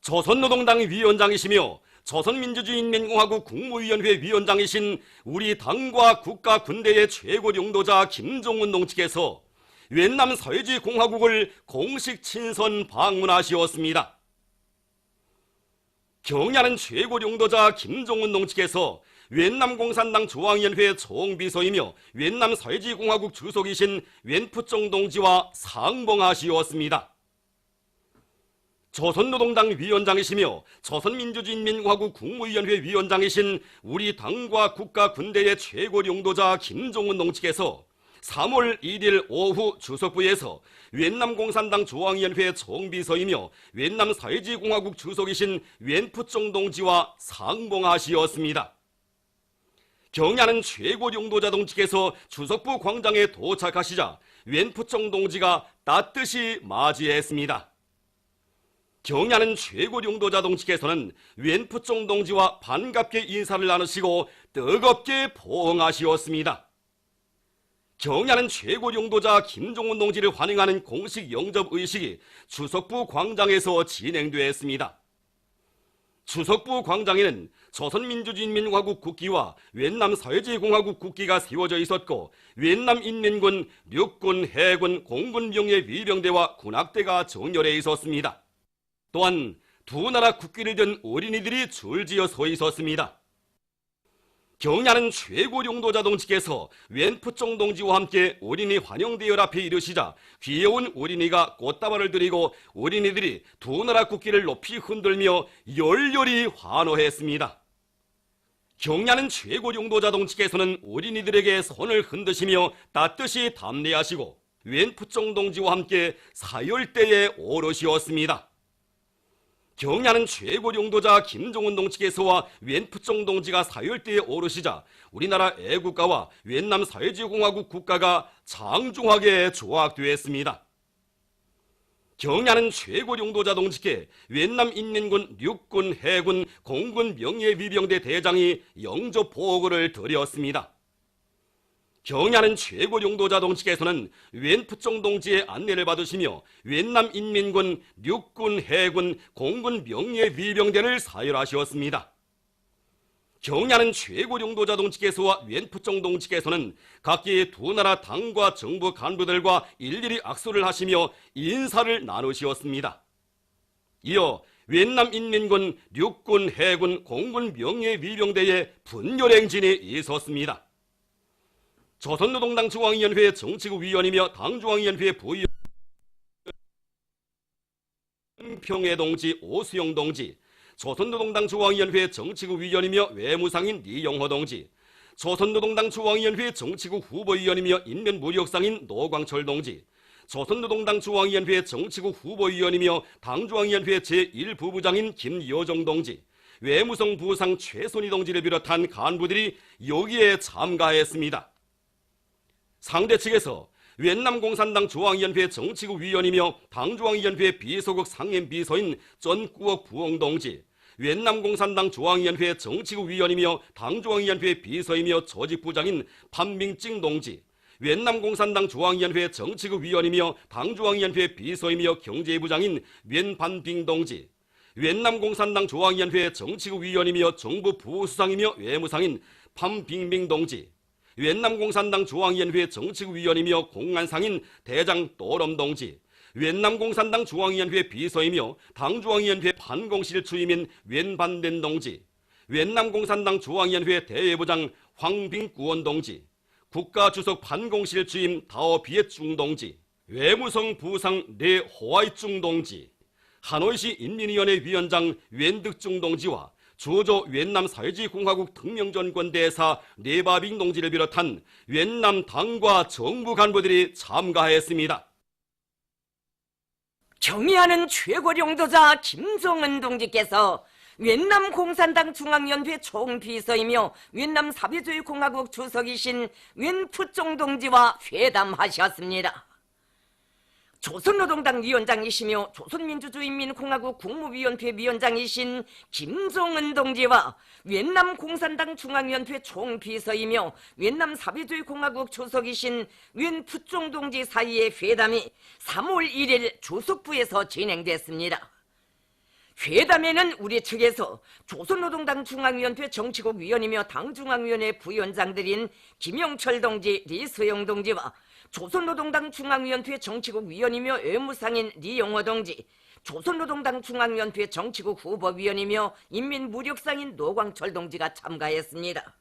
조선노동당 위원장이시며 조선민주주의인민공화국 국무위원회 위원장이신 우리 당과 국가 군대의 최고領導자 김정은 동지께서 웬남 사회주의 공화국을 공식 친선 방문하시었습니다. 경의하는 최고領導자 김정은 동지께서 웬남 공산당 중앙위원회 총비서이며 웬남 사회주의 공화국 주석이신 웬푸종 동지와 상봉하시었습니다. 조선노동당 위원장이시며 조선민주주의인민공화국 국무위원회 위원장이신 우리 당과 국가 군대의 최고領導자 김정은 동지께서 3월 1일 오후 주석부에서 웬남 공산당 중앙위원회 총비서이며 웬남 사회주의 공화국 주석이신 웬푸종 동지와 상봉하시었습니다. 경의하는 최고領導자 동지께서 주석부 광장에 도착하시자 웬푸종 동지가 따뜻이 맞이했습니다. 경의하는 최고領導자 동지께서는 웬푸종 동지와 반갑게 인사를 나누시고 뜨겁게 포옹하시었습니다. 경의하는 최고領導자 김정은 동지를 환영하는 공식 영접의식이 주석부 광장에서 진행되었습니다. 주석부 광장에는 조선민주주의인민공화국 국기와 웬남 사회주의공화국 국기가 세워져 있었고 웬남인민군, 육군, 해군, 공군 병의 위병대와 군악대가 정렬해 있었습니다. 또한 두 나라 국기를 든 어린이들이 줄지어 서 있었습니다. 경의하는 최고領導자 동지께서 웬푸종 동지와 함께 어린이 환영대열 앞에 이르시자 귀여운 어린이가 꽃다발을 드리고 어린이들이 두 나라 국기를 높이 흔들며 열렬히 환호했습니다. 경의하는 최고領導자 동지께서는 어린이들에게 손을 흔드시며 따뜻이 담례하시고 웬푸종 동지와 함께 사열대에 오르시었습니다. 경의하는 최고領導자 김정은 동지께서와 웬푸종 동지가 사열대에 오르시자 우리나라 애국가와 웬남 사회주의공화국 국가가 장중하게 조악되었습니다. 경의하는 최고領導자 동지께 웬남인민군, 육군, 해군, 공군 명예위병대 대장이 영접 보고를 드렸습니다. 경의하는 최고領導자 동지께서는 웬푸종 동지의 안내를 받으시며 웬남인민군, 육군, 해군, 공군 명예위병대를 사열하셨습니다. 경의하는 최고領導자 동지께서와 웬푸종 동지께서는 각기 두 나라 당과 정부 간부들과 일일이 악수를 하시며 인사를 나누시었습니다. 이어 웬남인민군, 육군, 해군, 공군 명예위병대의 분열행진이 있었습니다. 조선노동당 중앙위원회 정치국 위원이며 당중앙위원회 부위원 평해 동지, 오수영 동지, 조선노동당 중앙위원회 정치국 위원이며 외무상인 이영호 동지, 조선노동당 중앙위원회 정치국 후보위원이며 인면무력상인 노광철 동지, 조선노동당 중앙위원회 정치국 후보위원이며 당중앙위원회 제1부부장인 김여정 동지, 외무성 부상 최선희 동지를 비롯한 간부들이 여기에 참가했습니다. 상대 측에서 웬남 공산당 중앙위원회 정치국 위원이며 당중앙위원회 비서국 상임비서인 전꾸억 부엉 동지, 웬남 공산당 중앙위원회 정치국 위원이며 당중앙위원회 비서이며 조직부장인 판밍찡 동지, 웬남 공산당 중앙위원회 정치국 위원이며 당중앙위원회 비서이며 경제부장인 웬반빙 동지, 웬남 공산당 중앙위원회 정치국 위원이며 정부 부수상이며 외무상인 판빙밍 동지, 웬남 공산당 중앙위원회 정치국 위원이며 공안상인 대장 또럼 동지, 웬남 공산당 중앙위원회 비서이며 당중앙위원회 판공실 추임인 웬반덴 동지, 웬남 공산당 중앙위원회 대외부장 황빙구원 동지, 국가주석 판공실 추임 다오비엣중 동지, 외무성 부상 내호아이중 동지, 하노이시 인민위원회 위원장 웬득중 동지와 주조 웬남 사회주의공화국 특명전권 대사 네바빙 동지를 비롯한 웬남 당과 정부 간부들이 참가했습니다. 경의하는 최고領導자 김정은 동지께서 웬남 공산당 중앙위원회 총비서이며 웬남 사회주의공화국 주석이신 웬푸종 동지와 회담하셨습니다. 조선노동당 위원장이시며 조선민주주의인민공화국 국무위원회 위원장이신 김정은 동지와 웬남 공산당 중앙위원회 총비서이며 웬남 사회주의공화국 주석이신 웬푸종 동지 사이의 회담이 3월 1일 주석부에서 진행됐습니다. 회담에는 우리 측에서 조선노동당 중앙위원회 정치국 위원이며 당중앙위원회 부위원장들인 김영철 동지, 리소영 동지와 조선노동당 중앙위원회 정치국 위원이며 외무상인 리용호 동지, 조선노동당 중앙위원회 정치국 후보위원이며 인민무력상인 노광철 동지가 참가했습니다.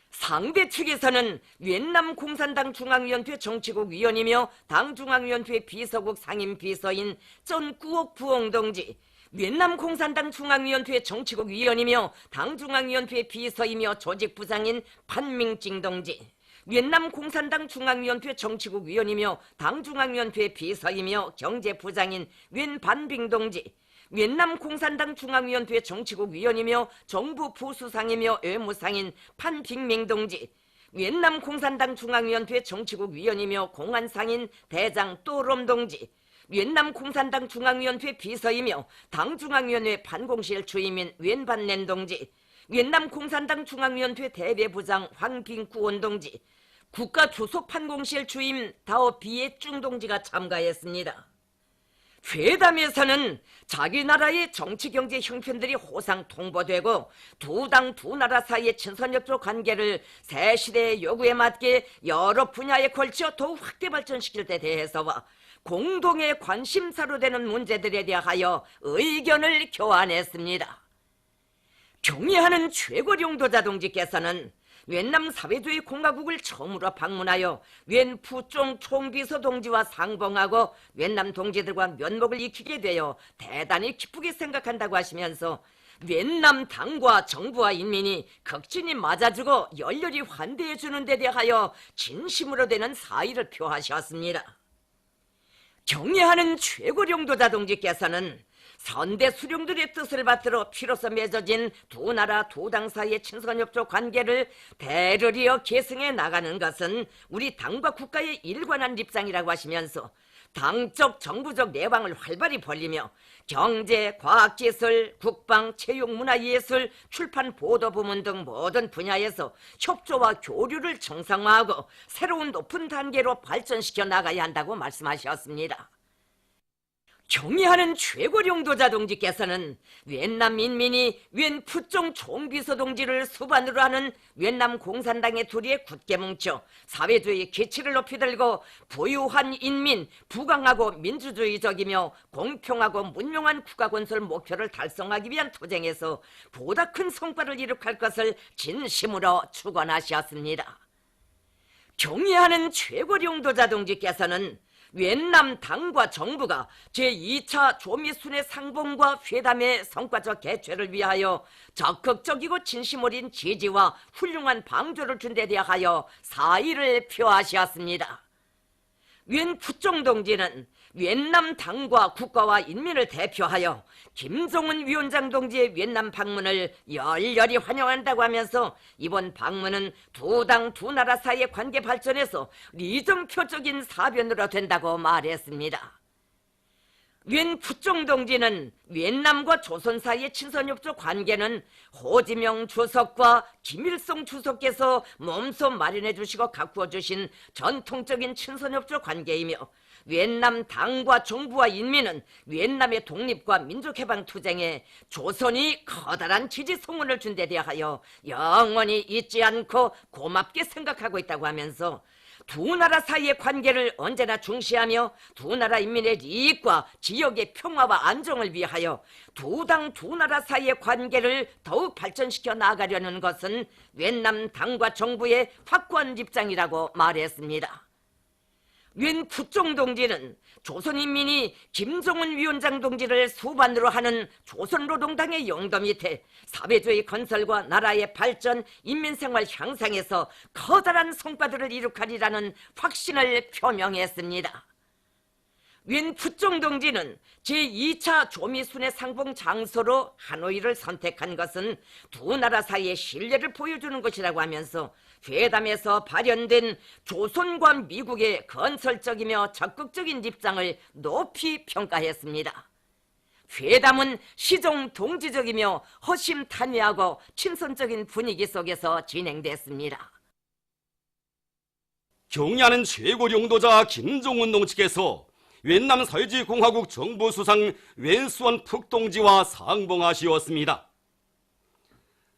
상대 측에서는 위엔남 공산당 중앙위원회 정치국 위원이며 당중앙위원회 비서국 상임비서인 전꾸옥 부옹 동지, 위엔남 공산당 중앙위원회 정치국 위원이며 당중앙위원회 비서이며 조직부장인 판밍징 동지, 위엔남 공산당 중앙위원회 정치국 위원이며 당중앙위원회 비서이며 경제부장인 웬반빙 동지, 위엔남 공산당 중앙위원회 정치국 위원이며 정부 부수상이며 외무상인 판빙밍 동지, 위엔남 공산당 중앙위원회 정치국 위원이며 공안상인 대장 또롬 동지, 위엔남 공산당 중앙위원회 비서이며 당중앙위원회 반공실 주임인 웬반넨 동지, 위엔남 공산당 중앙위원회 대외부장 황빙구온 동지, 국가주소판공실 주임 다오비에중 동지가 참가했습니다. 회담에서는 자기 나라의 정치경제 형편들이 호상 통보되고 두 당 두 나라 사이의 친선협조 관계를 새 시대의 요구에 맞게 여러 분야에 걸쳐 더욱 확대 발전시킬 데 대해서와 공동의 관심사로 되는 문제들에 대하여 의견을 교환했습니다. 경의하는 최고령도자 동지께서는 위엔남 사회주의 공화국을 처음으로 방문하여 웬 푸종 총비서 동지와 상봉하고 위엔남 동지들과 면목을 익히게 되어 대단히 기쁘게 생각한다고 하시면서 위엔남 당과 정부와 인민이 극진히 맞아주고 열렬히 환대해 주는 데 대하여 진심으로 되는 사의를 표하셨습니다. 경의하는 최고령도자 동지께서는 선대 수령들의 뜻을 받들어 피로서 맺어진 두 나라 두 당 사이의 친선협조 관계를 대를 이어 계승해 나가는 것은 우리 당과 국가의 일관한 입장이라고 하시면서 당적 정부적 내방을 활발히 벌리며 경제, 과학기술, 국방, 체육, 문화예술, 출판, 보도 부문 등 모든 분야에서 협조와 교류를 정상화하고 새로운 높은 단계로 발전시켜 나가야 한다고 말씀하셨습니다. 경의하는 최고령도자 동지께서는 위엔남 인민이 웬 푸종 총비서 동지를 수반으로 하는 위엔남 공산당의 둘이 굳게 뭉쳐 사회주의 기치를 높이 들고 부유한 인민, 부강하고 민주주의적이며 공평하고 문명한 국가 건설 목표를 달성하기 위한 투쟁에서 보다 큰 성과를 이룩할 것을 진심으로 축원하셨습니다. 경의하는 최고령도자 동지께서는 위엔남 당과 정부가 제2차 조미순의 상봉과 회담의 성과적 개최를 위하여 적극적이고 진심 어린 지지와 훌륭한 방조를 준 데 대하여 사의를 표하셨습니다. 웬 푸종 동지는 위엔남 당과 국가와 인민을 대표하여 김정은 위원장 동지의 위엔남 방문을 열렬히 환영한다고 하면서 이번 방문은 두 당 두 나라 사이의 관계 발전에서 리정표적인 사변으로 된다고 말했습니다. 웬 푸종 동지는 위엔남과 조선 사이의 친선협조 관계는 호지명 주석과 김일성 주석께서 몸소 마련해 주시고 가꾸어 주신 전통적인 친선협조 관계이며 위엔남 당과 정부와 인민은 위엔남의 독립과 민족해방 투쟁에 조선이 커다란 지지 성원을 준 데 대하여 영원히 잊지 않고 고맙게 생각하고 있다고 하면서 두 나라 사이의 관계를 언제나 중시하며 두 나라 인민의 이익과 지역의 평화와 안정을 위하여 두 당 두 나라 사이의 관계를 더욱 발전시켜 나가려는 것은 위엔남 당과 정부의 확고한 입장이라고 말했습니다. 웬 푸종 동지는 조선인민이 김정은 위원장 동지를 수반으로 하는 조선노동당의 영도 밑에 사회주의 건설과 나라의 발전, 인민생활 향상에서 커다란 성과들을 이룩하리라는 확신을 표명했습니다. 웬 푸종 동지는 제2차 조미순의 상봉 장소로 하노이를 선택한 것은 두 나라 사이의 신뢰를 보여주는 것이라고 하면서 회담에서 발현된 조선과 미국의 건설적이며 적극적인 입장을 높이 평가했습니다. 회담은 시종 동지적이며 허심탄회하고 친선적인 분위기 속에서 진행됐습니다. 경의하는 최고령도자 김정은 동지께서 윈남 서해지공화국 정부수상 웬수원 푹동지와 상봉하시었습니다.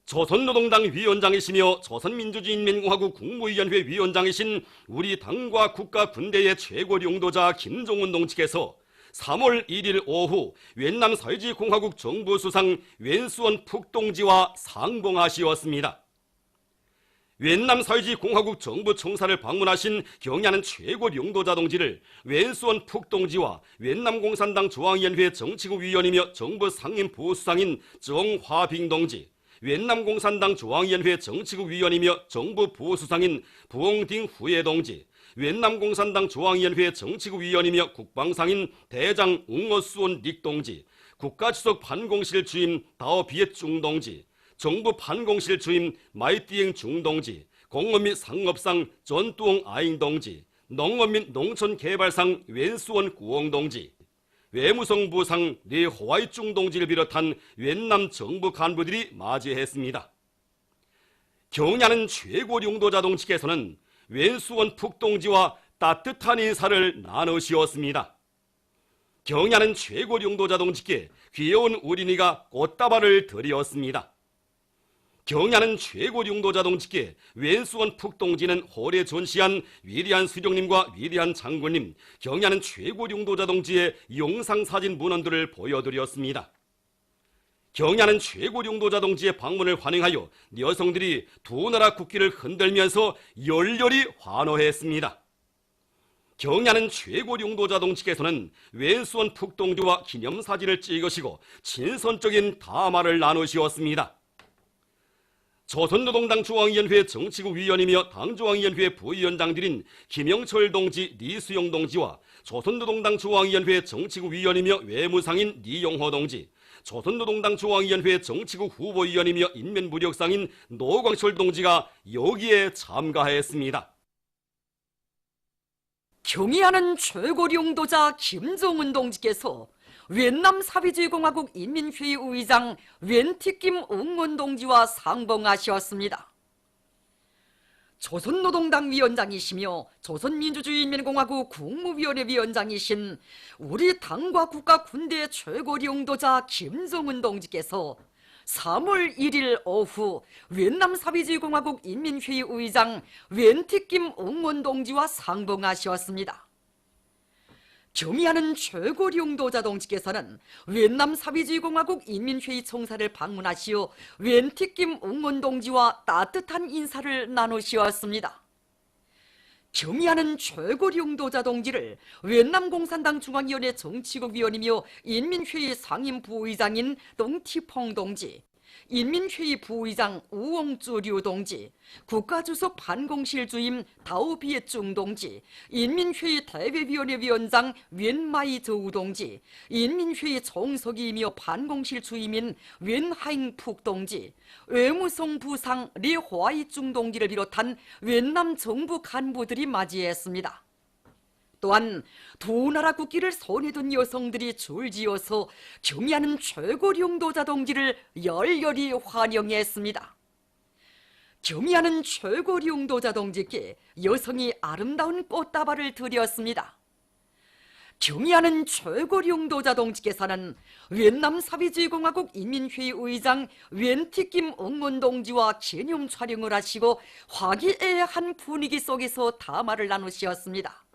조선노동당 위원장이시며 조선민주주의인민공화국 국무위원회 위원장이신 우리 당과 국가 군대의 최고領導자 김정은 동지께서 3월 1일 오후 윈남 서해지공화국 정부수상 웬수원 푹동지와 상봉하시었습니다. 윈남 서해지공화국 정부 청사를 방문하신 경야는 최고領導자 동지를 웬수원 푹동지와 윈남 공산당 중앙위원회 정치국 위원이며 정부 상임부수상인 정화빙 동지, 윈남 공산당 중앙위원회 정치국 위원이며 정부 부수상인 부엉딩 후예 동지, 윈남 공산당 중앙위원회 정치국 위원이며 국방상인 대장 웅어수온 릭 동지, 국가주석 판공실 주임 다오비엣중 동지, 정부 판공실 주임 마이띠행 중 동지, 공업 및 상업상 전뚜옹 아잉 동지, 농업 및 농촌개발상 웬수원 구엉 동지, 외무성부상 리호아이중 동지를 비롯한 윈남 정부 간부들이 맞이했습니다. 경야는 최고領導자 동지께서는 웬수원 푹동지와 따뜻한 인사를 나누시었습니다. 경야는 최고領導자 동지께 귀여운 어린이가 꽃다발을 드렸습니다. 경야는 최고領導자 동지께 웬수원 푹동지는 홀에 전시한 위대한 수령님과 위대한 장군님, 경야는 최고領導자 동지의 영상사진 문헌들을 보여드렸습니다. 경야는 최고領導자 동지의 방문을 환영하여 여성들이 두 나라 국기를 흔들면서 열렬히 환호했습니다. 경야는 최고領導자 동지께서는 웬수원 푹동지와 기념사진을 찍으시고 친선적인 담화를 나누시었습니다. 조선노동당 중앙위원회 정치국 위원이며 당중앙위원회 부위원장들인 김영철 동지, 리수영 동지와 조선노동당 중앙위원회 정치국 위원이며 외무상인 리용호 동지, 조선노동당 중앙위원회 정치국 후보위원이며 인민무력상인 노광철 동지가 여기에 참가했습니다. 경의하는 최고領導자 김정은 동지께서 윈남 사회주의공화국 인민회의 의장 웬티김 웅원 동지와 상봉하셨습니다. 조선노동당 위원장이시며 조선민주주의인민공화국 국무위원회 위원장이신 우리 당과 국가 군대의 최고領導자 김정은 동지께서 3월 1일 오후 윈남 사회주의공화국 인민회의 의장 웬티김 웅원 동지와 상봉하셨습니다. 경의하는 최고領導자 동지께서는 윈남 사회주의공화국 인민회의 총사를 방문하시어 웬티김 웅원 동지와 따뜻한 인사를 나누시었습니다. 경의하는 최고領導자 동지를 윈남 공산당 중앙위원회 정치국 위원이며 인민회의 상임부의장인 동티펑 동지, 인민회의 부의장 우엉쭈류 동지, 국가주석 반공실 주임 다오비엣중 동지, 인민회의 대외위원회 위원장 웬마이저우 동지, 인민회의 총서기이며 반공실 주임인 웬하잉푹 동지, 외무성 부상 리호아이중 동지를 비롯한 윈남 정부 간부들이 맞이했습니다. 또한 두 나라 국기를 손에 든 여성들이 줄지어서 경의하는 최고領導자 동지를 열렬히 환영했습니다. 경의하는 최고領導자 동지께 여성이 아름다운 꽃다발을 드렸습니다. 경의하는 최고領導자 동지께서는 윈남 사회주의공화국 인민회의 의장 웬티김 웅원 동지와 기념 촬영을 하시고 화기애애한 분위기 속에서 담화를 나누셨습니다.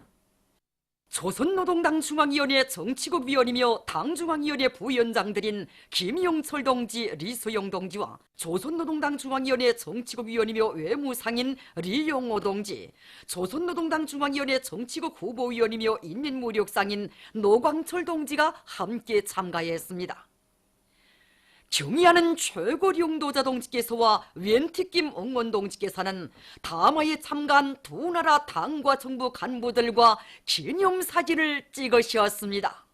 조선노동당 중앙위원회 정치국 위원이며 당중앙위원회 부위원장들인 김영철 동지, 리수영 동지와 조선노동당 중앙위원회 정치국 위원이며 외무상인 리용호 동지, 조선노동당 중앙위원회 정치국 후보위원이며 인민무력상인 노광철 동지가 함께 참가했습니다. 경의하는 최고領導자 동지께서와 웬티김 웅원 동지께서는 담화에 참가한 두 나라 당과 정부 간부들과 기념사진을 찍으셨습니다.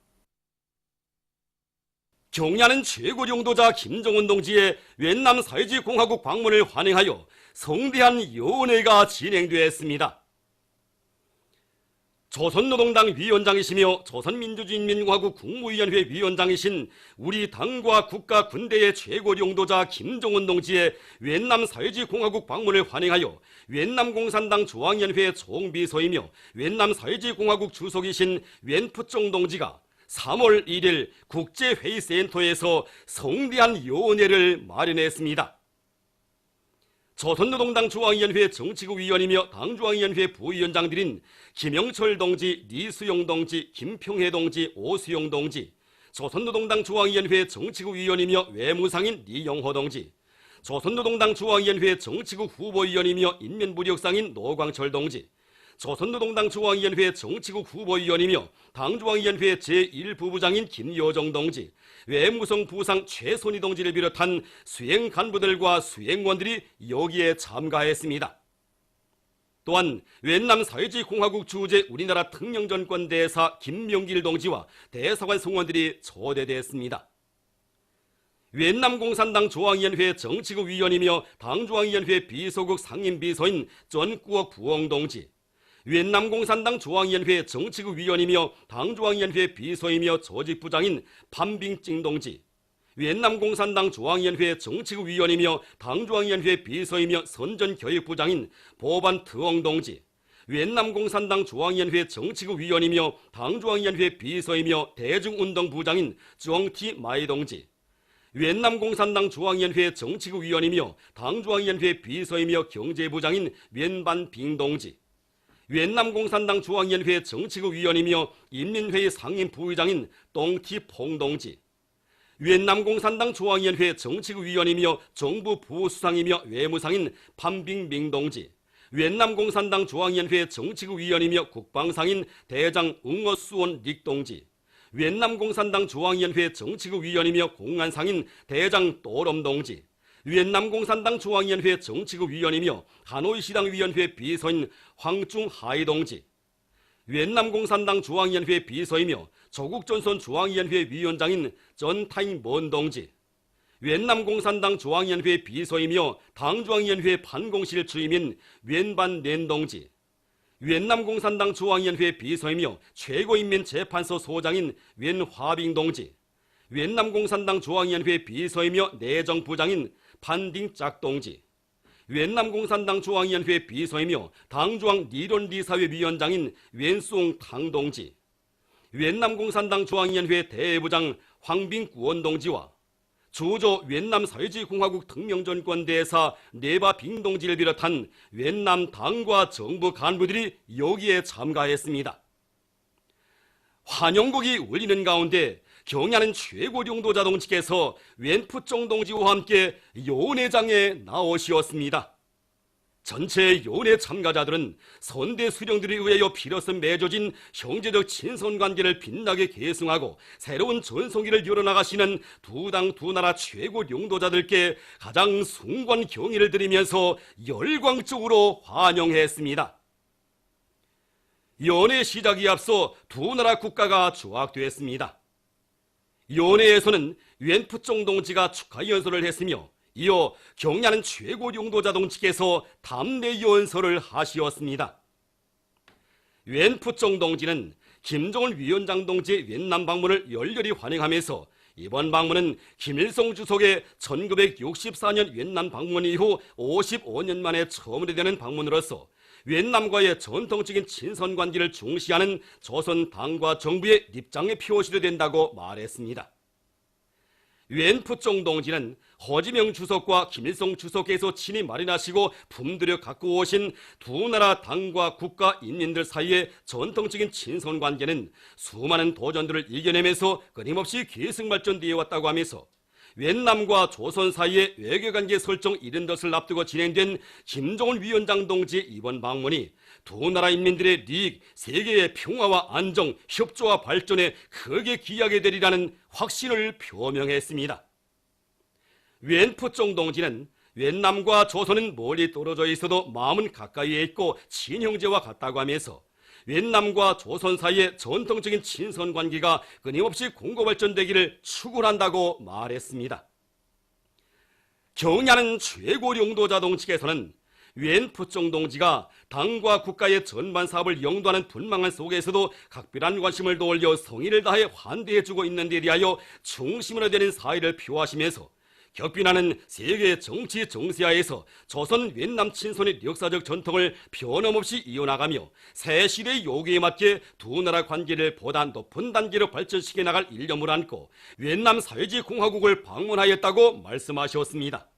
경야는 최고領導자 김정은 동지의 윈남 사회주의공화국 방문을 환영하여 성대한 연회가 진행되었습니다. 조선노동당 위원장이시며 조선민주주의인민공화국 국무위원회 위원장이신 우리 당과 국가 군대의 최고 용도자 김정은 동지의 윈남 사회주의공화국 방문을 환영하여 윈남 공산당 중앙위원회 총비서이며 윈남 사회주의공화국 주석이신 웬푸쫑 동지가 3월 1일 국제회의센터에서 성대한 요원회를 마련했습니다. 조선노동당 중앙위원회 정치국 위원이며 당중앙위원회 부위원장들인 김영철 동지, 리수용 동지, 김평해 동지, 오수용 동지, 조선노동당 중앙위원회 정치국 위원이며 외무상인 리영호 동지, 조선노동당 중앙위원회 정치국 후보위원이며 인민무력상인 노광철 동지, 조선노동당 중앙위원회 정치국 후보위원이며 당중앙위원회 제1부부장인 김여정 동지, 외무성 부상 최선희 동지를 비롯한 수행 간부들과 수행원들이 여기에 참가했습니다. 또한 윈남 사회주의공화국 주재 우리나라 특명전권 대사 김명길 동지와 대사관 성원들이 초대됐습니다. 윈남 공산당 중앙위원회 정치국 위원이며 당중앙위원회 비서국 상임비서인 전꾸억 부엉 동지, 윈남 공산당 중앙위원회 정치국 위원이며 당중앙위원회 비서이며 조직부장인 판빙찡 동지, 윈남 공산당 중앙위원회 정치국 위원이며 당중앙위원회 비서이며 선전교육부장인 보반 트엉 동지, 윈남 공산당 중앙위원회 정치국 위원이며 당중앙위원회 비서이며 대중운동부장인 쫑티 마이 동지, 윈남 공산당 중앙위원회 정치국 위원이며 당중앙위원회 비서이며 경제부장인 웬반 빙 동지, 윈남 공산당 중앙위원회 정치국 위원이며 인민회의 상임부의장인 똥티 퐁 동지, 윈남 공산당 중앙위원회 정치국 위원이며 정부 부수상이며 외무상인 판빙밍 동지, 윈남 공산당 중앙위원회 정치국 위원이며 국방상인 대장 응어수원 릭 동지, 윈남 공산당 중앙위원회 정치국 위원이며 공안상인 대장 또럼 동지, 윈남 공산당 중앙위원회 정치국 위원이며 하노이 시당위원회 비서인 황중 하이 동지, 윈남 공산당 중앙위원회 비서이며 조국전선 중앙위원회 위원장인 전타잉 먼 동지, 윈남 공산당 중앙위원회 비서이며 당중앙위원회 반공실 주임인 웬반 낸 동지, 윈남 공산당 중앙위원회 비서이며 최고인민재판소 소장인 웬화빙 동지, 윈남 공산당 중앙위원회 비서이며 내정부장인 판딩 짝 동지, 윈남 공산당 중앙위원회 비서이며 당중앙 리론리사회 위원장인 웬송 탕 동지, 윈남 공산당 중앙위원회 대부장 황빙 구원 동지와 주조 윈남 사회주의공화국 특명전권 대사 네바 빙 동지를 비롯한 윈남 당과 정부 간부들이 여기에 참가했습니다. 환영곡이 울리는 가운데 경야는 최고 용도자 동지께서 웬푸쫑 동지와 함께 요원회장에 나오시었습니다. 전체 요원회 참가자들은 선대 수령들에 의하여 비로소 맺어진 형제적 친선관계를 빛나게 계승하고 새로운 전성기를 열어나가시는 두 당 두 나라 최고 용도자들께 가장 숭고한 경의를 드리면서 열광적으로 환영했습니다. 연회 시작에 앞서 두 나라 국가가 조약됐습니다. 연회에서는 웬푸쫑 동지가 축하 연설을 했으며 이어 경야는 최고 용도자 동지께서 답례 연설을 하시었습니다. 웬푸쫑 동지는 김정은 위원장 동지의 윈남 방문을 열렬히 환영하면서 이번 방문은 김일성 주석의 1964년 윈남 방문 이후 55년 만에 처음으로 되는 방문으로서 윈남과의 전통적인 친선관계를 중시하는 조선 당과 정부의 입장의 표시도 된다고 말했습니다. 웬푸쫑 동지는 허지명 주석과 김일성 주석께서 친히 마련하시고 품들여 갖고 오신 두 나라 당과 국가 인민들 사이의 전통적인 친선관계는 수많은 도전들을 이겨내면서 끊임없이 계승발전되어 왔다고 하면서 윈남과 조선 사이의 외교관계 설정 70덫을 앞두고 진행된 김정은 위원장 동지의 이번 방문이 두 나라 인민들의利益, 세계의 평화와 안정, 협조와 발전에 크게 기여하게 되리라는 확신을 표명했습니다. 웬푸쫑 동지는 윈남과 조선은 멀리 떨어져 있어도 마음은 가까이에 있고 친형제와 같다고 하면서 윈남과 조선 사이의 전통적인 친선관계가 끊임없이 공고발전되기를 축원한다고 말했습니다. 경야는 최고 용도자 동지께서는 웬 푸종 동지가 당과 국가의 전반 사업을 영도하는 분망한 속에서도 각별한 관심을 돌려 성의를 다해 환대해주고 있는 데 대하여 중심으로 되는 사의를 표하시면서 격변하는 세계 정치 정세하에서 조선 웬남 친선의 역사적 전통을 변함없이 이어나가며 새 시대의 요구에 맞게 두 나라 관계를 보다 높은 단계로 발전시켜 나갈 일념을 안고 웬남 사회주의공화국을 방문하였다고 말씀하셨습니다.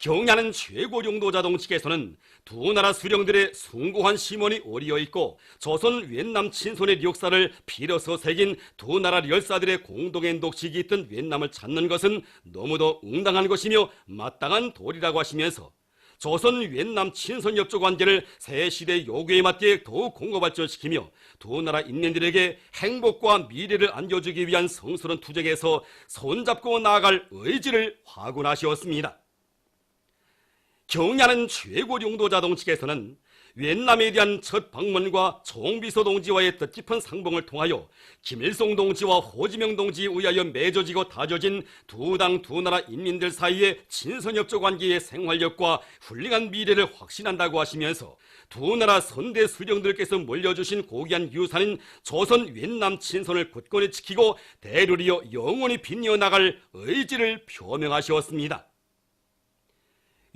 경야는 최고 용도자 동측에서는 두 나라 수령들의 숭고한 심원이 어리어 있고 조선 웬남 친손의 역사를 빌어서 새긴 두 나라 열사들의 공동의 독식이 있던 웬남을 찾는 것은 너무도 응당한 것이며 마땅한 도리라고 하시면서 조선 웬남 친손 협조 관계를 새 시대의 요구에 맞게 더욱 공고 발전시키며 두 나라 인민들에게 행복과 미래를 안겨주기 위한 성스러운 투쟁에서 손잡고 나아갈 의지를 확언하셨습니다. 경야는 최고 용도자 동측에서는 웬남에 대한 첫 방문과 총비서 동지와의 뜻깊은 상봉을 통하여 김일성 동지와 호지명 동지에 의하여 맺어지고 다져진 두 당 두 나라 인민들 사이의 친선협조 관계의 생활력과 훌륭한 미래를 확신한다고 하시면서 두 나라 선대 수령들께서 물려주신 고귀한 유산인 조선 웬남 친선을 굳건히 지키고 대를 이어 영원히 빛내어 나갈 의지를 표명하셨습니다.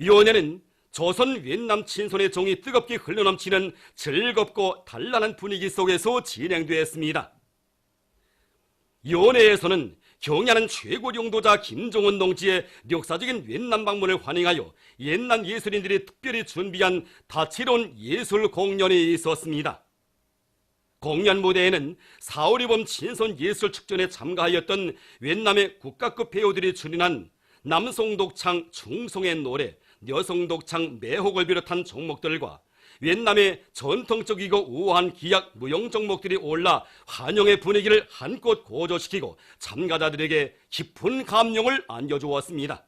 연회는 조선 웬남 친손의 정이 뜨겁게 흘러넘치는 즐겁고 단란한 분위기 속에서 진행되었습니다. 연회에서는 경야는 최고 용도자 김종원 동지의 역사적인 웬남 방문을 환영하여 옛날 예술인들이 특별히 준비한 다채로운 예술 공연이 있었습니다. 공연 무대에는 사오리범 친손 예술 축전에 참가하였던 웬남의 국가급 배우들이 출연한 남송 독창 중송의 노래, 여성 독창 매혹을 비롯한 종목들과 웬남의 전통적이고 우아한 기악 무용 종목들이 올라 환영의 분위기를 한껏 고조시키고 참가자들에게 깊은 감명을 안겨주었습니다.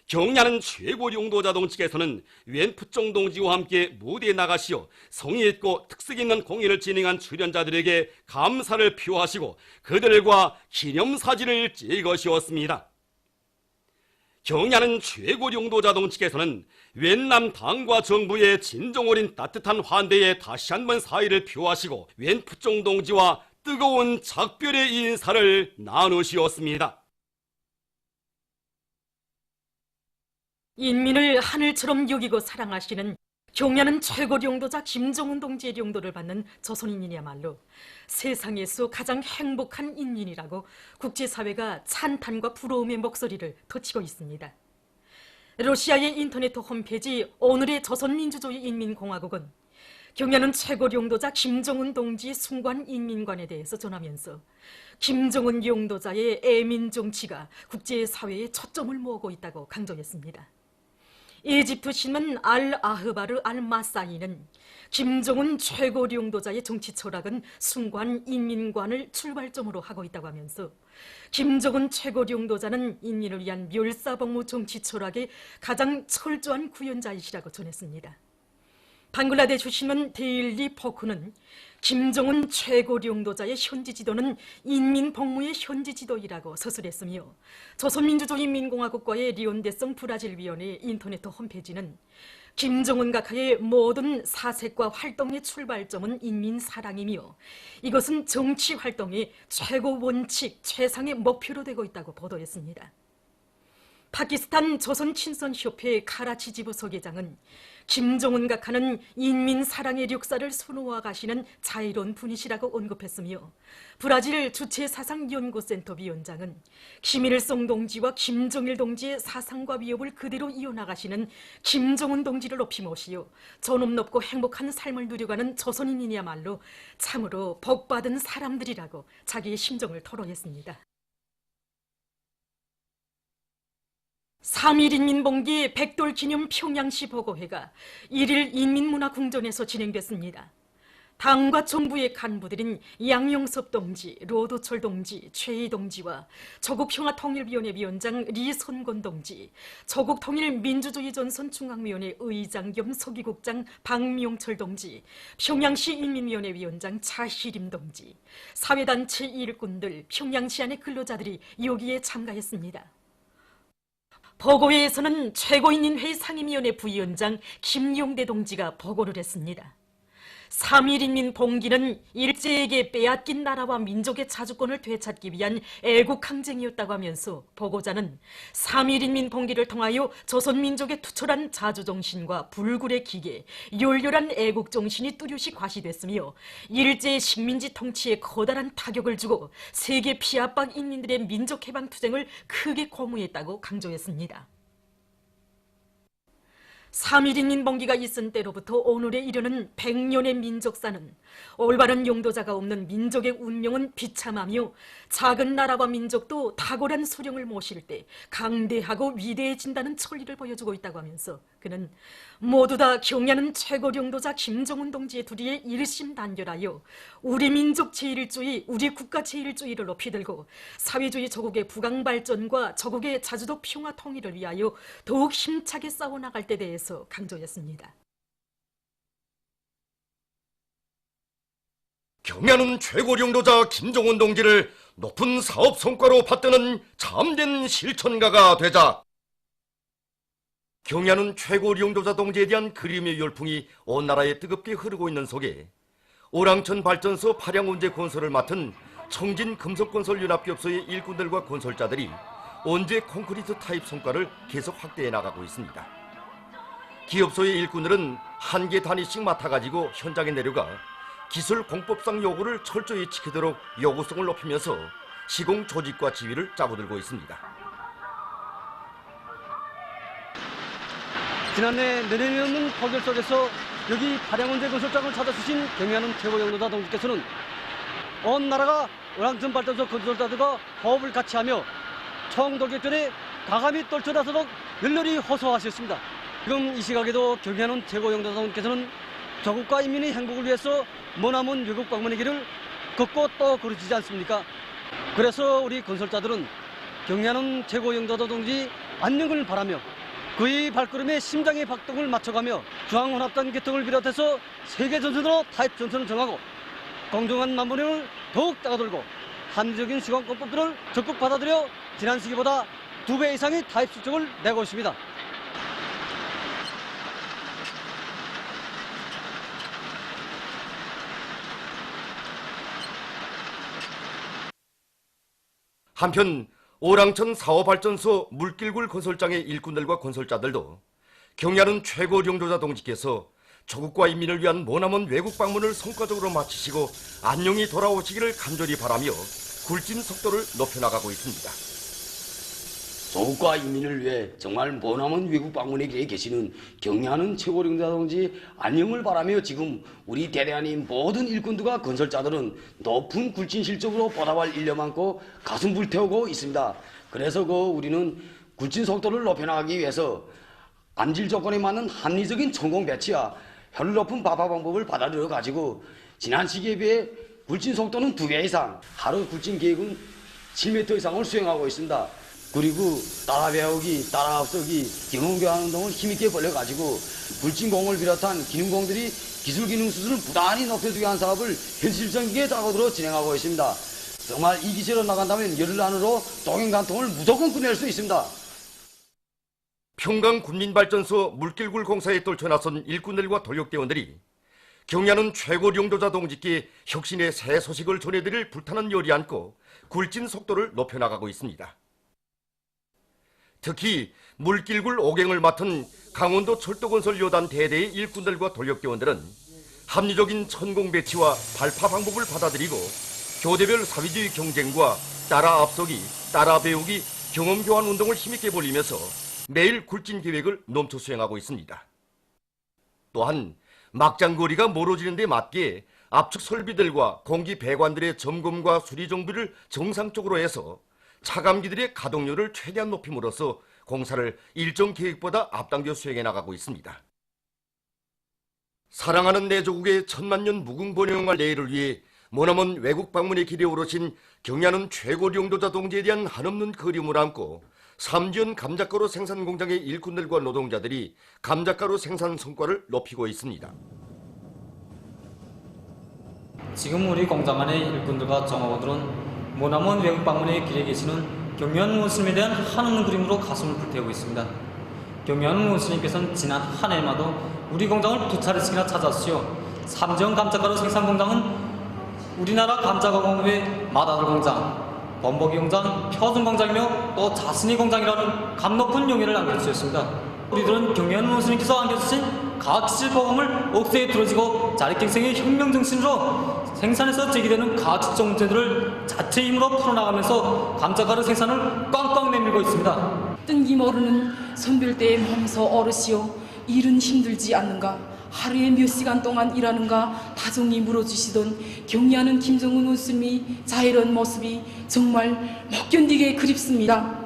경야는 최고 용도자 동측에서는 웬 푸종 동지와 함께 무대에 나가시어 성의 있고 특색 있는 공연을 진행한 출연자들에게 감사를 표하시고 그들과 기념사진을 찍으셨습니다. 경야는 최고 용도자 동측에서는 웬남 당과 정부의 진정 어린 따뜻한 환대에 다시 한번 사의를 표하시고 웬 푸종 동지와 뜨거운 작별의 인사를 나누시었습니다. 인민을 하늘처럼 여기고 사랑하시는 경야는 최고 용도자 김정은 동지의 용도를 받는 조선인이야말로 세상에서 가장 행복한 인민이라고 국제사회가 찬탄과 부러움의 목소리를 터치고 있습니다. 러시아의 인터넷 홈페이지 오늘의 조선민주주의인민공화국은 경야는 최고 용도자 김정은 동지의 숭고한 인민관에 대해서 전하면서 김정은 용도자의 애민 정치가 국제사회의 초점을 모으고 있다고 강조했습니다. 이집트 신문 알-아흐바르 알-마사이는 김정은 최고 용도자의 정치 철학은 숭고한 인민관을 출발점으로 하고 있다고 하면서 김정은 최고 용도자는 인민을 위한 멸사복무 정치 철학의 가장 철저한 구현자이시라고 전했습니다. 방글라데시 신문 데일리 포크는 김정은 최고 용도자의 현지 지도는 인민복무의 현지 지도이라고 서술했으며 조선민주주의인민공화국과의 리온데성 브라질위원회 인터넷 홈페이지는 김정은 각하의 모든 사색과 활동의 출발점은 인민사랑이며 이것은 정치활동의 최고 원칙, 최상의 목표로 되고 있다고 보도했습니다. 파키스탄 조선친선협회 카라치 지부 소개장은 김정은 각하는 인민사랑의 역사를 수놓아 가시는 자유로운 분이시라고 언급했으며 브라질 주체사상연구센터 위원장은 김일성 동지와 김정일 동지의 사상과 위협을 그대로 이어나가시는 김정은 동지를 높이 모시어 존엄 높고 행복한 삶을 누려가는 조선인이야말로 참으로 복받은 사람들이라고 자기의 심정을 토로했습니다. 3.1 인민봉기 백돌기념 평양시 보고회가 1일 인민문화궁전에서 진행됐습니다. 당과 정부의 간부들인 양용섭 동지, 로도철 동지, 최희 동지와 조국평화통일위원회 위원장 리선건 동지, 조국통일민주주의전선중앙위원회 의장 겸 서기국장 박미용철 동지, 평양시 인민위원회 위원장 차희림 동지, 사회단체 일꾼들, 평양시 안의 근로자들이 여기에 참가했습니다. 보고회에서는 최고인민회의 상임위원회 부위원장 김용대 동지가 보고를 했습니다. 3.1인민 봉기는 일제에게 빼앗긴 나라와 민족의 자주권을 되찾기 위한 애국항쟁이었다고 하면서 보고자는 3.1인민 봉기를 통하여 조선민족의 투철한 자주정신과 불굴의 기계, 열렬한 애국정신이 뚜렷이 과시됐으며 일제의 식민지 통치에 커다란 타격을 주고 세계 피압박 인민들의 민족해방투쟁을 크게 고무했다고 강조했습니다. 3.1인민 봉기가 있은 때로부터 오늘에 이르는 100년의 민족사는 올바른 용도자가 없는 민족의 운명은 비참하며 작은 나라와 민족도 탁월한 수령을 모실 때 강대하고 위대해진다는 천리를 보여주고 있다고 하면서 그는 모두 다 경야는 최고 용도자 김정은 동지의 둘이에 일심단결하여 우리 민족 제1주의, 우리 국가 제1주의를 높이 들고 사회주의 조국의 부강 발전과 조국의 자주도 평화 통일을 위하여 더욱 힘차게 싸워나갈 때 대해서 강조했습니다. 경야는 최고 용도자 김정은 동지를 높은 사업 성과로 받드는 참된 실천가가 되자 경야는 최고 용도자 동지에 대한 그림의 열풍이 온 나라에 뜨겁게 흐르고 있는 속에 오랑천 발전소 파량운제 건설을 맡은 청진 금속건설연합기업소의 일꾼들과 건설자들이 온제 콘크리트 타입 성과를 계속 확대해 나가고 있습니다. 기업소의 일꾼들은 한 개 단위씩 맡아가지고 현장에 내려가 기술 공법상 요구를 철저히 지키도록 요구성을 높이면서 시공 조직과 지휘를 짜고들고 있습니다. 지난해 내년이 없는 폭염 속에서 여기 파량원제 건설장을 찾아주신 경야는 최고 용도자 동지께서는 온 나라가 오랑천 발전소 건설자들과 호흡을 같이 하며 총돌격전에 가감히 떨쳐나서도록 열렬히 호소하셨습니다. 지금 이 시각에도 경야는 최고 용도자 동지께서는 조국과 인민의 행복을 위해서 머나먼 외국 방문의 길을 걷고 또 걸으시지 않습니까? 그래서 우리 건설자들은 경야는 최고 용도자 동지 안녕을 바라며 그의 발걸음에 심장의 박동을 맞춰가며 중앙혼합단 개통을 비롯해서 세계전선으로 타입 전선을 정하고 공정한 남북을 더욱 따가돌고 합리적인 시공권법들을 적극 받아들여 지난 시기보다 2배 이상의 타입 수적을 내고 있습니다. 한편 오랑천 4호 발전소 물길굴 건설장의 일꾼들과 건설자들도 경야는 최고 용도자 동지께서 조국과 인민을 위한 머나먼 외국 방문을 성과적으로 마치시고 안녕히 돌아오시기를 간절히 바라며 굴진 속도를 높여나가고 있습니다. 조국과 인민을 위해 정말 머나먼 외국 방문에 길에 계시는 경야는 최고 용도자 동지 안녕을 바라며 지금 우리 대대한인 모든 일꾼들과 건설자들은 높은 굴진 실적으로 보답할 일념 안고 가슴 불태우고 있습니다. 그래서 우리는 굴진 속도를 높여나가기 위해서 안질 조건에 맞는 합리적인 천공 배치와 효율 높은 바파 방법을 받아들여 가지고 지난 시기에 비해 굴진 속도는 2배 이상, 하루 굴진 계획은 7m 이상을 수행하고 있습니다. 그리고 따라 배우기, 따라 앞서기, 경험 교환 운동을 힘있게 벌여가지고 굴진공을 비롯한 기능공들이 기술 기능 수준을 부단히 높여주기 위한 사업을 현실적이게 작업으로 진행하고 있습니다. 정말 이 기세로 나간다면 열흘 안으로 동행간통을 무조건 끝낼 수 있습니다. 평강 군민발전소 물길굴 공사에 떨쳐나선 일꾼들과 돌격대원들이 경야는 최고 용도자 동지께 혁신의 새 소식을 전해드릴 불타는 열이 안고 굴진 속도를 높여나가고 있습니다. 특히 물길굴 오갱을 맡은 강원도 철도건설 요단 대대의 일꾼들과 돌격대원들은 합리적인 천공 배치와 발파 방법을 받아들이고 교대별 사회주의 경쟁과 따라 앞서기, 따라 배우기, 경험 교환 운동을 힘있게 벌이면서 매일 굴진 계획을 넘쳐 수행하고 있습니다. 또한 막장거리가 멀어지는 데 맞게 압축 설비들과 공기 배관들의 점검과 수리 정비를 정상적으로 해서 차감기들의 가동률을 최대한 높임으로써 공사를 일정 계획보다 앞당겨 수행해 나가고 있습니다. 사랑하는 내 조국의 천만년 무궁번영할 내일을 위해 머나먼 외국 방문의 길에 오르신 경야는 최고 용도자 동지에 대한 한없는 그리움을 안고 삼지연 감자가루 생산 공장의 일꾼들과 노동자들이 감자가루 생산 성과를 높이고 있습니다. 지금 우리 공장 안의 일꾼들과 종업원들은 머나먼 외국 방문의 길에 계시는 경미한 모습에 대한 한없는 그림으로 가슴을 불태우고 있습니다. 경미한 모습님께서는 지난 한 해마도 우리 공장을 2차례씩이나 찾아주시오. 삼지연 감자가루 생산 공장은 우리나라 감자가공업의 마다들 공장, 범벅이 공장, 표준 공장이며 또 자순이 공장이라는 감 높은 용의를 안겨주셨습니다. 우리들은 경미한 모습님께서 안겨주신 과학기술 보험을 옥새에 들어지고 자립갱생의 혁명 정신으로 생산에서 제기되는 과학적 문제들을 자체 힘으로 풀어나가면서 감자가루 생산을 꽝꽝 내밀고 있습니다. 뜬기 모르는 선별대의 몸소 어르시오. 일은 힘들지 않는가? 하루에 몇 시간 동안 일하는가? 다정히 물어주시던 경리하는 김정은 원수님이 자애로운 모습이 정말 못 견디게 그립습니다.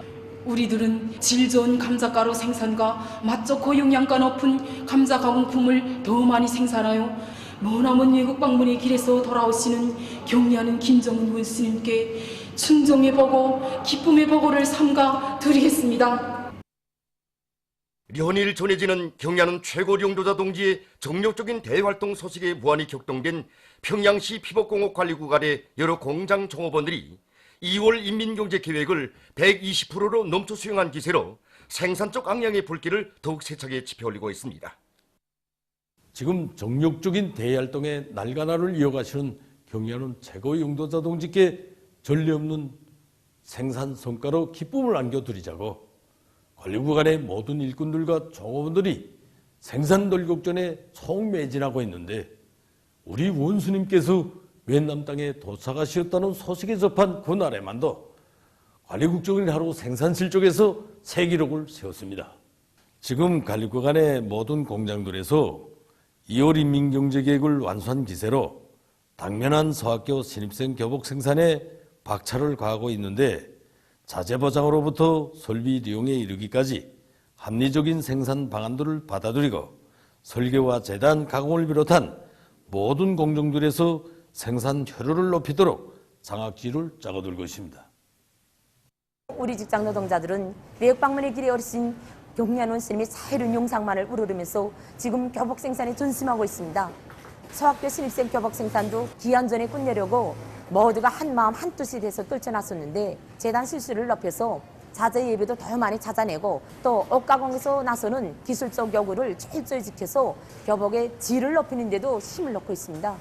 우리들은 질 좋은 감자가루 생산과 맛 좋고 영양가 높은 감자 가공품을 더 많이 생산하여 머나먼 외국 방문의 길에서 돌아오시는 경리하는 김정은 원수님께 충정의 보고 기쁨의 보고를 삼가 드리겠습니다. 연일 전해지는 경야는 최고 용도자 동지의 정력적인 대활동 소식에 무한히 격동된 평양시 피복공업관리구간의 여러 공장 종업원들이 2월 인민경제계획을 120%로 넘쳐 수행한 기세로 생산 쪽 악량의 불길을 더욱 세차게 지펴올리고 있습니다. 지금 정력적인 대활동의 날가나를 이어가시는 경야는 최고 용도자 동지께 전례 없는 생산 성과로 기쁨을 안겨드리자고 관리구간의 모든 일꾼들과 종업원들이 생산 돌격전에 총매진하고 있는데 우리 원수님께서 웬남 땅에 도착하셨다는 소식에 접한 그날에만도 관리국적을 하루 생산실 쪽에서 새 기록을 세웠습니다. 지금 관리구간의 모든 공장들에서 2월 인민경제계획을 완수한 기세로 당면한 서학교 신입생 교복 생산에 박차를 가하고 있는데 자재보장으로부터 설비 리용에 이르기까지 합리적인 생산 방안들을 받아들이고 설계와 재단 가공을 비롯한 모든 공정들에서 생산 효율을 높이도록 장학지를 짜고들 것입니다. 우리 직장 노동자들은 외국 방문의 길에 어르신 경리한 원수님의 자애로운 영상만을 우러르면서 지금 교복 생산에 전심하고 있습니다. 서학교 신입생 교복 생산도 기한 전에 끝내려고 모두가 한마음 한뜻이 돼서 떨쳐놨었는데 재단 실수를 높여서 자재 예비도 더 많이 찾아내고 또 옷가공에서 나서는 기술적 요구를 철저히 지켜서 교복의 질을 높이는 데도 힘을 넣고 있습니다.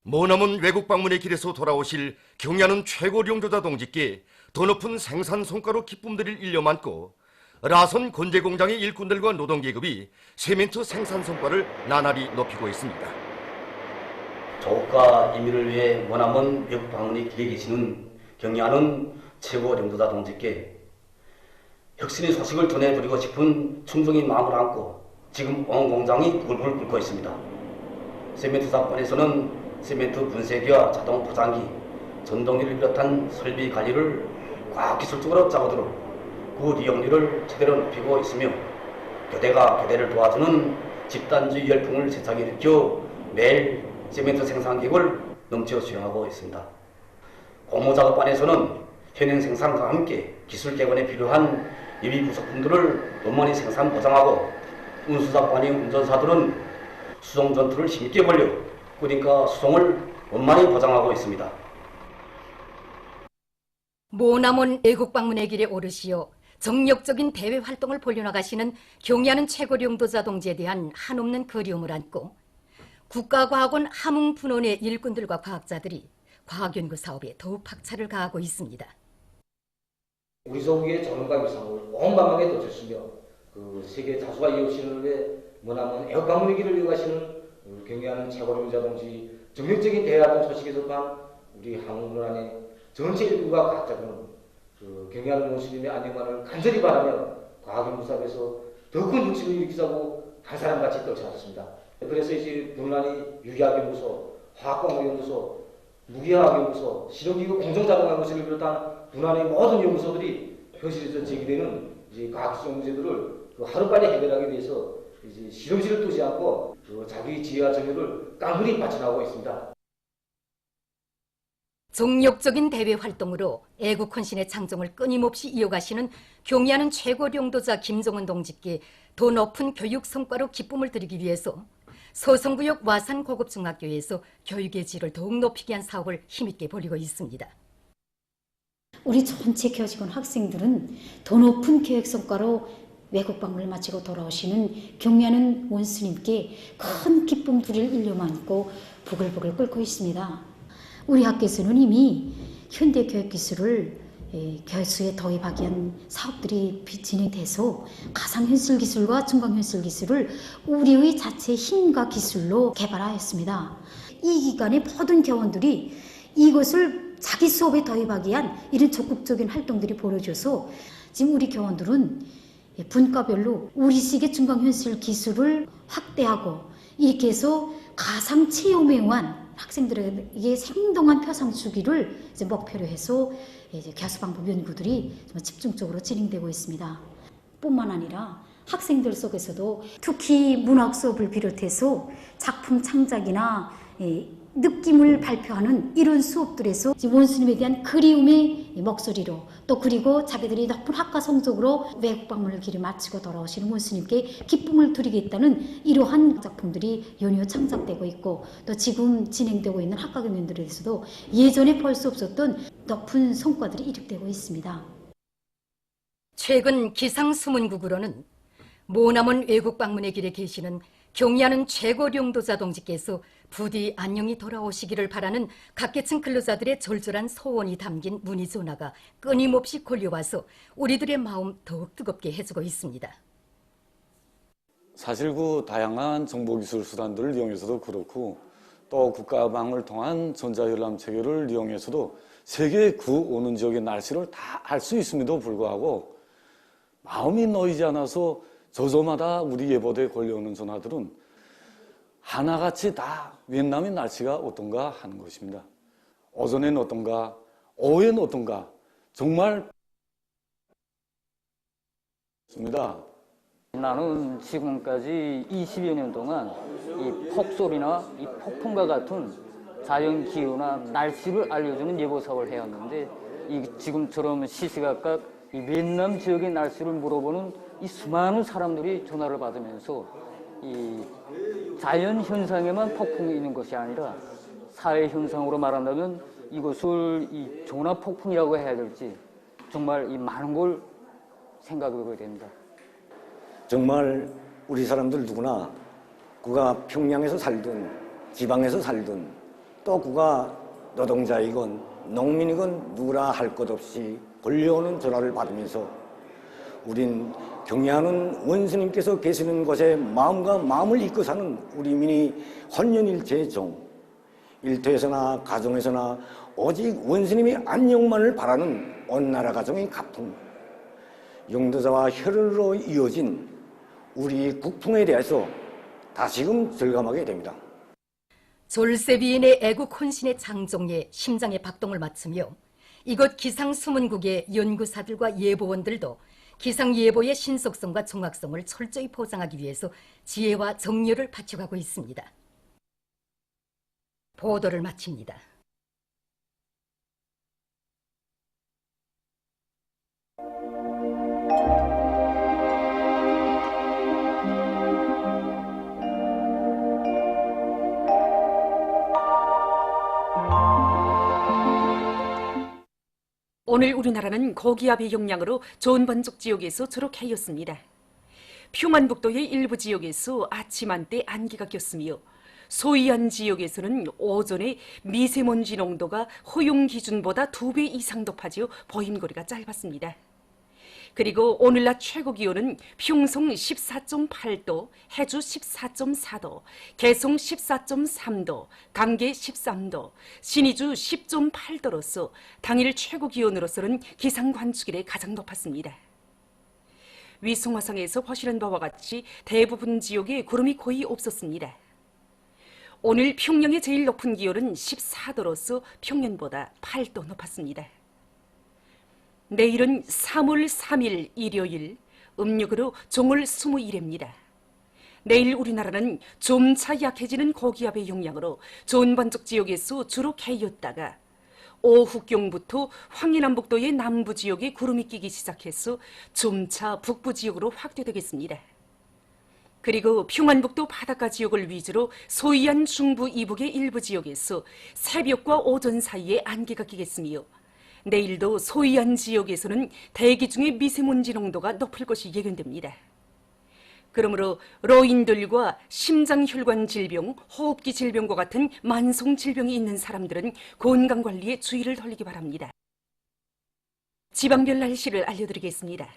머나먼 외국 방문의 길에서 돌아오실 경야는 최고 용도자 동지께 더 높은 생산 성과로 기쁨 드릴 일념 안고 라선 건재공장의 일꾼들과 노동계급이 세멘트 생산 성과를 나날이 높이고 있습니다. 조국과 인민을 위해 머나먼 외국 방문의 길에 계시는 경야는 최고 용도자 동지께 혁신의 소식을 전해드리고 싶은 충성인 마음을 안고 지금 온 공장이 불불 끓고 있습니다. 세멘트 사건에서는 세멘트 분쇄기와 자동 포장기, 전동기를 비롯한 설비 관리를 과학기술적으로 짜고도록 그 이용률을 최대로 높이고 있으며 교대가 교대를 도와주는 집단주의 열풍을 세차게 일으켜 매일 세멘트 생산 기획을 넘쳐 수행하고 있습니다. 고무작업반에서는 현행 생산과 함께 기술 개선에 필요한 예비 부속품들을 원만히 생산 보장하고 운수작반의 운전사들은 수송 전투를 힘있게 벌려 그러니까 수송을 원만히 보장하고 있습니다. 모나몬 애국 방문의 길에 오르시어 정력적인 대외 활동을 벌려나가시는 경야는 최고 용도자 동지에 대한 한없는 그리움을 안고 국가과학원 함흥분원의 일꾼들과 과학자들이 과학연구 사업에 더욱 박차를 가하고 있습니다. 우리 조국의 전문가 위상을 온 방향에 놓쳤으며 그 세계 다수가 이웃신을 위해 머나먼 애국 방문의 길을 이어가시는 우리 경야는 최고 용도자 동지 정력적인 대활동 소식에 접한 우리 함흥분원의 전체 일꾼과 과학자들은 그 경야는 원수님의 안녕만을 간절히 바라며 과학연구 사업에서 더 큰 혁신을 일으키자고 한 사람같이 떨쳐놨습니다. 그래서 이제 분란이 유기학연구소, 화학공학연구소, 무기화학연구소, 실험기구 공정자동연구소를 비롯한 분란의 모든 연구소들이 현실에서 제기되는 이제 과학기술 문제들을 하루빨리 해결하기 위해서 이제 실험실을 두지 않고 자기 지혜와 정열을 깡그리 바쳐나가고 있습니다. 정력적인 대외 활동으로 애국 헌신의 장정을 끊임없이 이어가시는 경야는 최고 용도자 김정은 동지께 더 높은 교육 성과로 기쁨을 드리기 위해서 서성구역 와산 고급중학교에서 교육의 질을 더욱 높이기 위한 사업을 힘있게 벌이고 있습니다. 우리 전체 교직원 학생들은 더 높은 교육 성과로 외국 방문을 마치고 돌아오시는 경미하는 원스님께 큰 기쁨 부릴 일념 안고 부글부글 끓고 있습니다. 우리 학교에서는 이미 현대 교육 기술을 교수에 도입하기 위한 사업들이 진행돼서 가상현실 기술과 증강현실 기술을 우리의 자체 힘과 기술로 개발하였습니다. 이 기간에 모든 교원들이 이것을 자기 수업에 도입하기 위한 이런 적극적인 활동들이 벌어져서 지금 우리 교원들은 분과별로 우리식의 증강현실 기술을 확대하고 이렇게 해서 가상체험에 의한 학생들에게 생동한 표상 주기를 이제 목표로 해서 이제 교수방법 연구들이 집중적으로 진행되고 있습니다. 뿐만 아니라 학생들 속에서도 특히 문학 수업을 비롯해서 작품 창작이나 느낌을 발표하는 이런 수업들에서 원수님에 대한 그리움의 목소리로 또 그리고 자기들이 높은 학과 성적으로 외국 방문을 길을 마치고 돌아오시는 원수님께 기쁨을 드리겠다는 이러한 작품들이 연이어 창작되고 있고 또 지금 진행되고 있는 학과 경연들에서도 예전에 볼 수 없었던 높은 성과들이 이룩되고 있습니다. 최근 기상수문국으로는 모남원 외국 방문의 길에 계시는 경의하는 최고령도자 동지께서 부디 안녕히 돌아오시기를 바라는 각계층 근로자들의 절절한 소원이 담긴 문의 전화가 끊임없이 걸려와서 우리들의 마음 더욱 뜨겁게 해주고 있습니다. 사실 그 다양한 정보기술 수단들을 이용해서도 그렇고 또 국가방을 통한 전자열람 체계를 이용해서도 세계 그 오는 지역의 날씨를 다 알 수 있음에도 불구하고 마음이 놓이지 않아서 저저마다 우리 예보대에 걸려오는 전화들은 하나같이 다 위엔남의 날씨가 어떤가 하는 것입니다. 오전엔 어떤가, 오후엔 어떤가, 정말 좋습니다. 나는 지금까지 20여 년 동안 이 폭설이나 이 폭풍과 같은 자연 기후나 날씨를 알려주는 예보 사업을 해왔는데 이 지금처럼 시시각각 이 위엔남 지역의 날씨를 물어보는 이 수많은 사람들이 전화를 받으면서 이 자연 현상에만 폭풍이 있는 것이 아니라 사회 현상으로 말한다면 이것을 이 조나 폭풍이라고 해야 될지 정말 이 많은 걸 생각하게 됩니다. 정말 우리 사람들 누구나 그가 평양에서 살든 지방에서 살든 또 그가 노동자이건 농민이건 누구라 할 것 없이 걸려오는 전화를 받으면서 우린 경의하는 원스님께서 계시는 곳에 마음과 마음을 잊고 사는 우리 민이 혼연일체의 종, 일터에서나 가정에서나 오직 원스님의 안녕만을 바라는 온 나라 가정의 가풍, 용도자와 혈연으로 이어진 우리 국풍에 대해서 다시금 절감하게 됩니다. 졸세비인의 애국 혼신의 장종에 심장의 박동을 맞추며 이곳 기상수문국의 연구사들과 예보원들도 기상예보의 신속성과 정확성을 철저히 보장하기 위해서 지혜와 정열을 바쳐가고 있습니다. 보도를 마칩니다. 오늘 우리나라는 고기압의 영향으로 존반적 지역에서 주로 개였습니다. 평안북도의 일부 지역에서 아침 한때 안개가 꼈으며 소이안 지역에서는 오전에 미세먼지 농도가 허용 기준보다 2배 이상 높아져 보임거리가 짧았습니다. 그리고 오늘 낮 최고 기온은 평성 14.8도, 해주 14.4도, 개성 14.3도, 강계 13도, 신의주 10.8도로서 당일 최고 기온으로서는 기상관측일에 가장 높았습니다. 위성화상에서 보시는 바와 같이 대부분 지역에 구름이 거의 없었습니다. 오늘 평양의 제일 높은 기온은 14도로서 평년보다 8도 높았습니다. 내일은 3월 3일 일요일, 음력으로 종월 20일입니다. 내일 우리나라는 점차 약해지는 고기압의 영향으로 존반적 지역에서 주로 개였다가 오후경부터 황해남북도의 남부 지역에 구름이 끼기 시작해서 점차 북부 지역으로 확대되겠습니다. 그리고 평안북도 바닷가 지역을 위주로 소이안 중부 이북의 일부 지역에서 새벽과 오전 사이에 안개가 끼겠으며 내일도 소이안 지역에서는 대기 중의 미세먼지 농도가 높을 것이 예견됩니다. 그러므로 노인들과 심장혈관 질병, 호흡기 질병과 같은 만성 질병이 있는 사람들은 건강관리에 주의를 돌리기 바랍니다. 지방별 날씨를 알려드리겠습니다.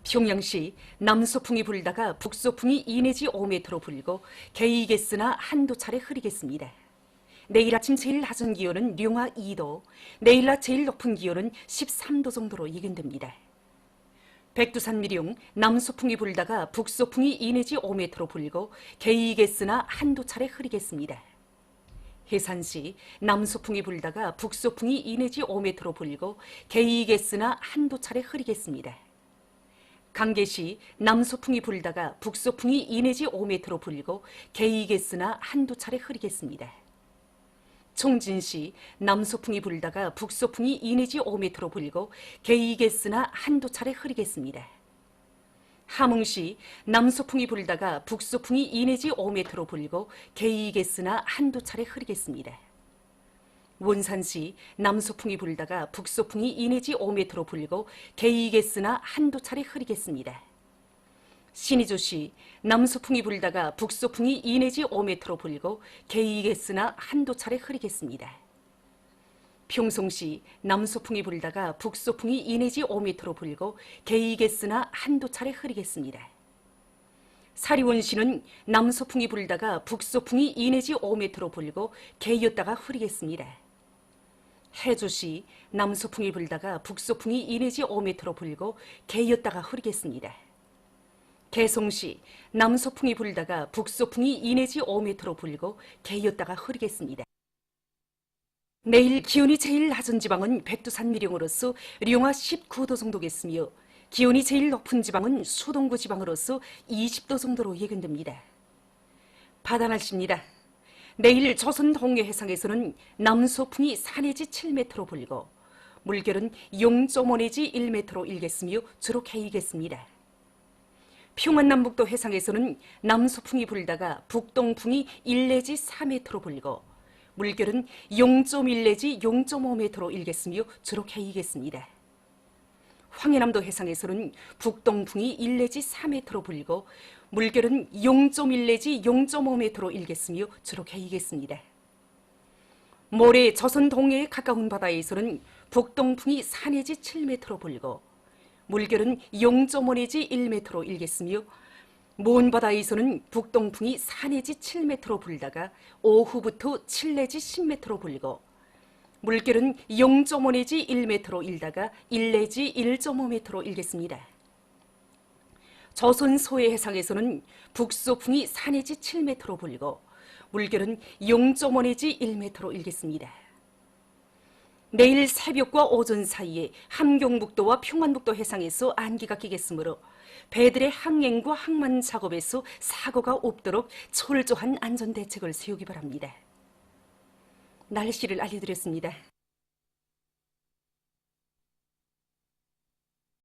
평양시 남소풍이 불다가 북소풍이 2 내지 5m로 불고 개이겠으나 한두 차례 흐리겠습니다. 내일 아침 제일 낮은 기온은 령화 2도, 내일 낮 제일 높은 기온은 13도 정도로 예견됩니다. 백두산 미령 남소풍이 불다가 북소풍이 2 내지 5m로 불고 개이겠으나 한두 차례 흐리겠습니다. 해산시 남소풍이 불다가 북소풍이 2 내지 5m로 불고 개이겠으나 한두 차례 흐리겠습니다. 강계시 남소풍이 불다가 북소풍이 2 내지 5m로 불고 개이겠으나 한두 차례 흐리겠습니다. 총진시 남소풍이 불다가 북소풍이 2 내지 5m로 불고 개이겠으나 한두 차례 흐리겠습니다. 함흥시 남소풍이 불다가 북소풍이 2 내지 5m로 불고 개이겠으나 한두 차례 흐리겠습니다. 원산시 남소풍이 불다가 북소풍이 2 내지 5m로 불고 개이겠으나 한두 차례 흐리겠습니다. 신의주시 남소풍이 불다가 북소풍이 2 내지 5m로 불고 개이겠으나 한두 차례 흐리겠습니다. 평송시 남소풍이 불다가 북소풍이 2 내지 5m로 불고 개이겠으나 한두 차례 흐리겠습니다. 사리원시는 남소풍이 불다가 북소풍이 2 내지 5m로 불고 개였다가 흐리겠습니다. 해주시 남소풍이 불다가 북소풍이 2 내지 5m로 불고 개였다가 흐리겠습니다. 개송시 남소풍이 불다가 북소풍이 2 내지 5m로 불고 개였다가 흐리겠습니다. 내일 기온이 제일 낮은 지방은 백두산 미령으로서 령화 19도 정도겠으며 기온이 제일 높은 지방은 수동구 지방으로서 20도 정도로 예견됩니다. 바다 날씨입니다. 내일 조선 동해 해상에서는 남소풍이 4 내지 7m로 불고 물결은 0.5 내지 1m로 일겠으며 주로 개이겠습니다. 평안남북도 해상에서는 남소풍이 불다가 북동풍이 1 내지 4m로 불고 물결은 0.1 내지 0.5m로 일겠으며 주로 개이겠습니다. 황해남도 해상에서는 북동풍이 1 내지 4m로 불고 물결은 0.1 내지 0.5m로 일겠으며 주로 개이겠습니다. 모레 조선 동해에 가까운 바다에서는 북동풍이 4 내지 7m로 불고 물결은 0.5 내지 1m로 일겠으며 먼 바다에서는 북동풍이 4 내지 7m로 불다가 오후부터 7 내지 10m로 불고 물결은 0.5 내지 1m로 일다가 1 내지 1.5m로 일겠습니다. 조선 소해 해상에서는 북소풍이 4 내지 7m로 불고 물결은 0.5 내지 1m로 일겠습니다. 내일 새벽과 오전 사이에 함경북도와 평안북도 해상에서 안개가 끼겠으므로 배들의 항행과 항만 작업에서 사고가 없도록 철저한 안전대책을 세우기 바랍니다. 날씨를 알려드렸습니다.